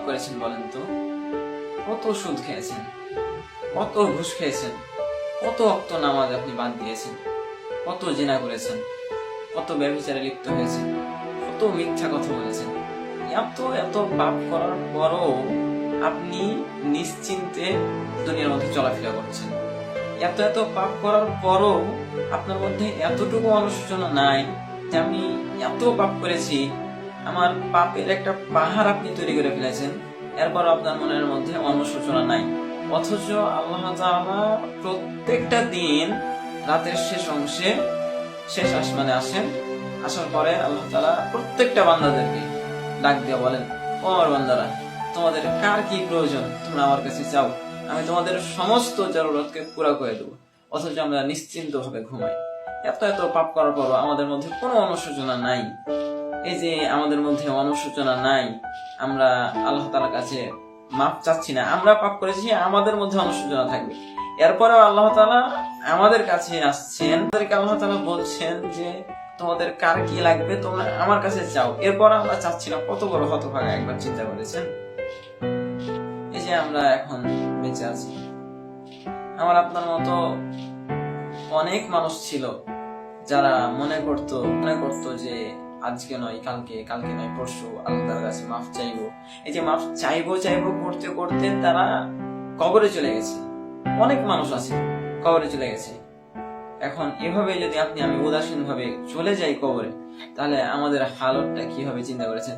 করেছেন বলেন তো? কত সুদ খেয়েছেন, কত ঘুষ খেয়েছেন, কত ওয়াক্ত নামাজ আপনি বাদ দিয়েছেন, কত জিনা করেছেন, কত ব্যভিচারে লিপ্ত হয়েছেন, কত মিথ্যা কথা বলেছেন। এত এত পাপ করার পরও আপনি নিশ্চিন্তে দুনিয়ার মধ্যে চলাফেরা করছেন। এত এত পাপ করার পরও আপনার মধ্যে এতটুকু অনুশোচনা নাই যে আমি এত পাপ করেছি, আমার পাপের একটা পাহাড় আপনি তৈরি করে ফেলেছেন, এরপর আপনার মনের মধ্যে অনুশোচনা নাই। অথচ আল্লাহ তাআলা প্রত্যেকটা দিন রাতের শেষ অংশে শেষ আসমানে আসেন। আসার পরে আল্লাহ তাআলা প্রত্যেকটা বান্দাদেরকে ডাক দিয়ে বলেন, ও আমার বান্দারা, তোমাদের কার কি প্রয়োজন তোমরা আমার কাছে চাও, আমি তোমাদের সমস্ত জরুরতকে পুরা করে দেবো। অথচ আমরা নিশ্চিন্ত ভাবে ঘুমাই। এত এত পাপ করার পরও আমাদের মধ্যে কোনো অনুশোচনা নাই। এই যে আমাদের মধ্যে অনুশোচনা নাই, আমরা আল্লাহ তাআলার কাছে মাফ চাচ্ছি না, আমরা পাপ করেছি, আমাদের মধ্যে অনুশোচনা থাকবে। এরপরেও আল্লাহ তাআলা আমাদের কাছে আসছেন, তাদেরকে আল্লাহ তাআলা বলছেন যে তোমাদের কার কি লাগবে তোমরা আমার কাছে চাও। এরপর আমরা চাচ্ছি না, কত বড় হতভাগা একবার চিন্তা করেছেন? এই যে আমরা এখন বেঁচে আছি, আমার আপনার মতো অনেক মানুষ ছিল যারা মনে করতো যে আজকে নয় কালকে, কালকে নয় পরশু আল্লাহর কাছে মাফ চাইবো। এই যে মাফ চাইবো করতে করতে তারা কবরে চলে গেছে। অনেক মানুষ আছে কবরে চলে গেছে। এখন এভাবে যদি আমি উদাসীন ভাবে চলে যাই কবরে, তাহলে আমাদের হালতটা কি হবে চিন্তা করেছেন?